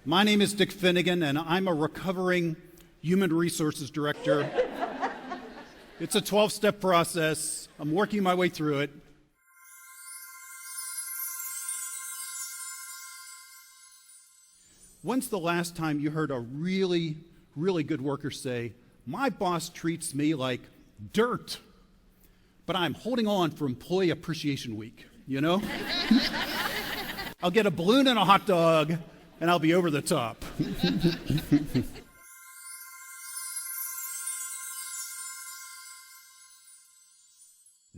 My name is Dick Finnegan, and I'm a recovering human resources director. It's a 12-step process. I'm working my way through it. When's the last time you heard a really, really good worker say, "My boss treats me like dirt, but I'm holding on for Employee Appreciation Week," you know? I'll get a balloon and a hot dog, and I'll be over the top.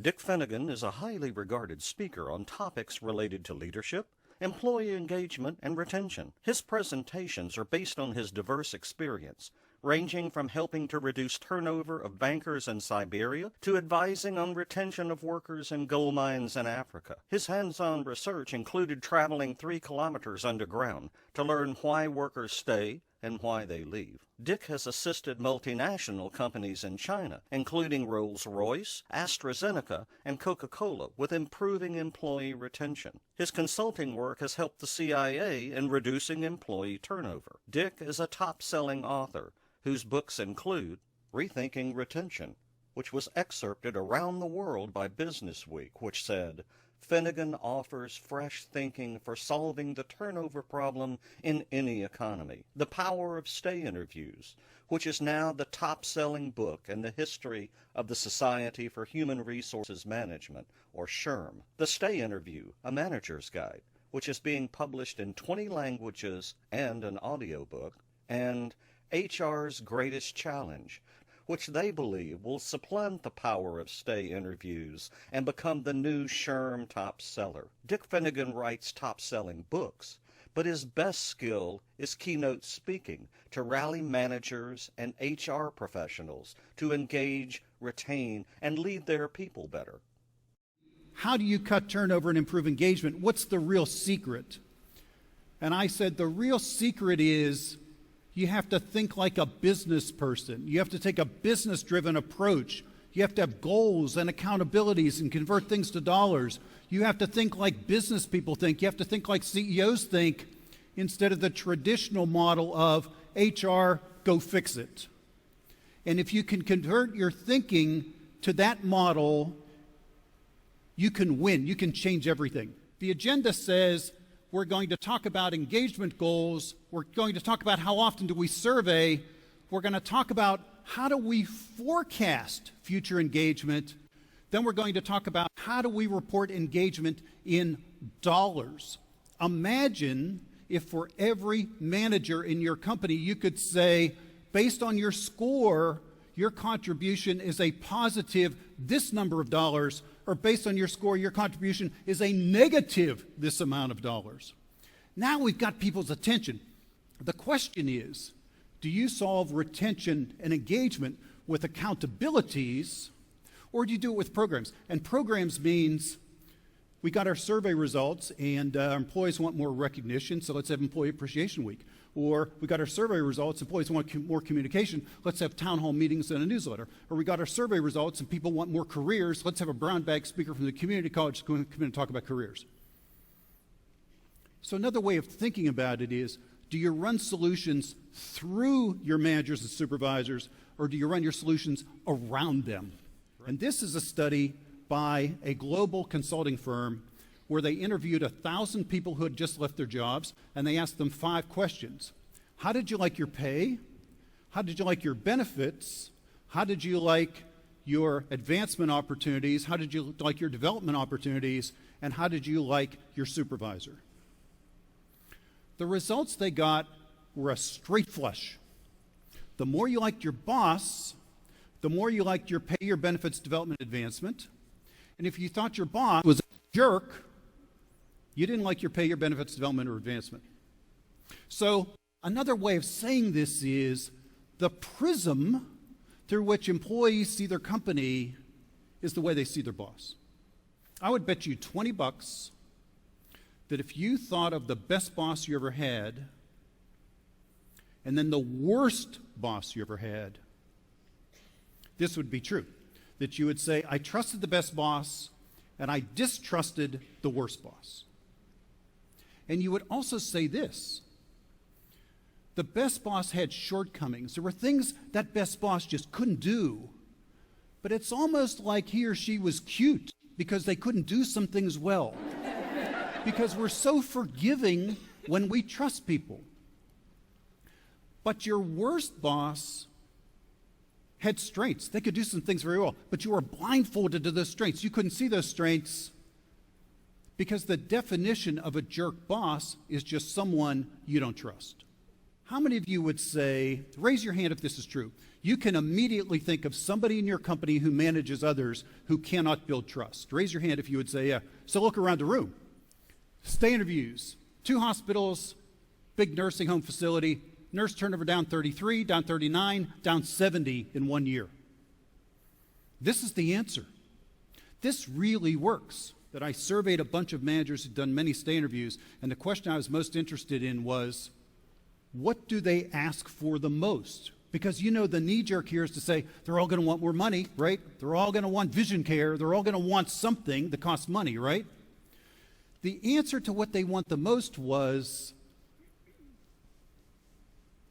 Dick Finnegan is a highly regarded speaker on topics related to leadership, employee engagement, and retention. His presentations are based on his diverse experience, ranging from helping to reduce turnover of bankers in Siberia to advising on retention of workers in gold mines in Africa. His hands-on research included traveling 3 kilometers underground to learn why workers stay and why they leave. Dick has assisted multinational companies in China, including Rolls-Royce, AstraZeneca, and Coca-Cola, with improving employee retention. His consulting work has helped the CIA in reducing employee turnover. Dick is a top-selling author whose books include Rethinking Retention, which was excerpted around the world by Business Week, which said, "Finnegan offers fresh thinking for solving the turnover problem in any economy." The Power of Stay Interviews, which is now the top-selling book in the history of the Society for Human Resources Management, or SHRM. The Stay Interview, a Manager's Guide, which is being published in 20 languages and an audiobook, and HR's Greatest Challenge, which they believe will supplant the Power of Stay Interviews and become the new SHRM top seller. Dick Finnegan writes top-selling books, but his best skill is keynote speaking to rally managers and HR professionals to engage, retain, and lead their people better. How do you cut turnover and improve engagement? What's the real secret? And I said the real secret is you have to think like a business person. You have to take a business-driven approach. You have to have goals and accountabilities and convert things to dollars. You have to think like business people think. You have to think like CEOs think instead of the traditional model of HR, go fix it. And if you can convert your thinking to that model, you can win. You can change everything. The agenda says we're going to talk about engagement goals. We're going to talk about how often do we survey. We're going to talk about how do we forecast future engagement. Then we're going to talk about how do we report engagement in dollars. Imagine if for every manager in your company you could say, based on your score, your contribution is a positive this number of dollars, or based on your score, your contribution is a negative this amount of dollars. Now we've got people's attention. The question is, do you solve retention and engagement with accountabilities, or do you do it with programs? And programs means we got our survey results and our employees want more recognition, so let's have Employee Appreciation Week. Or we got our survey results, employees want more communication, let's have town hall meetings and a newsletter. Or we got our survey results and people want more careers, let's have a brown bag speaker from the community college come in and talk about careers. So another way of thinking about it is, do you run solutions through your managers and supervisors, or do you run your solutions around them? And this is a study by a global consulting firm where they interviewed 1,000 people who had just left their jobs, and they asked them 5 questions. How did you like your pay? How did you like your benefits? How did you like your advancement opportunities? How did you like your development opportunities? And how did you like your supervisor? The results they got were a straight flush. The more you liked your boss, the more you liked your pay, your benefits, development, advancement. And if you thought your boss was a jerk, you didn't like your pay, your benefits, development, or advancement. So another way of saying this is the prism through which employees see their company is the way they see their boss. I would bet you $20 that if you thought of the best boss you ever had and then the worst boss you ever had, this would be true. That you would say, I trusted the best boss and I distrusted the worst boss. And you would also say this, The best boss had shortcomings. There were things that best boss just couldn't do. But it's almost like he or she was cute because they couldn't do some things well. Because we're so forgiving when we trust people. But your worst boss had strengths. They could do some things very well, but you were blindfolded to those strengths. You couldn't see those strengths because the definition of a jerk boss is just someone you don't trust. How many of you would say, raise your hand if this is true, you can immediately think of somebody in your company who manages others who cannot build trust? Raise your hand if you would say, yeah. So look around the room. Stay interviews, 2 hospitals, big nursing home facility, nurse turnover down 33, down 39, down 70 in 1 year. This is the answer. This really works. That I surveyed a bunch of managers who'd done many stay interviews, and the question I was most interested in was, what do they ask for the most? Because you know the knee-jerk here is to say, they're all going to want more money, right? They're all going to want vision care. They're all going to want something that costs money, right? The answer to what they want the most was,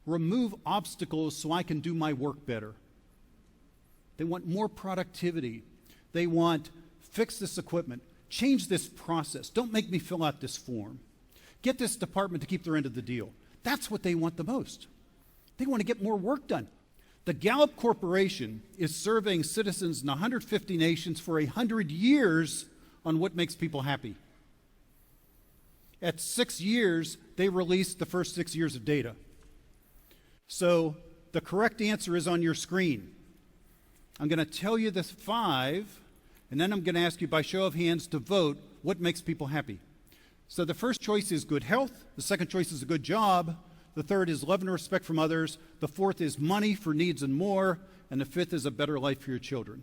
remove obstacles so I can do my work better. They want more productivity. They want, fix this equipment, change this process, don't make me fill out this form. Get this department to keep their end of the deal. That's what they want the most. They want to get more work done. The Gallup Corporation is surveying citizens in 150 nations for 100 years on what makes people happy. At 6 years, they released the first 6 years of data. So the correct answer is on your screen. I'm going to tell you the 5, and then I'm going to ask you by show of hands to vote what makes people happy. So the first choice is good health. The second choice is a good job. The third is love and respect from others. The fourth is money for needs and more. And the fifth is a better life for your children.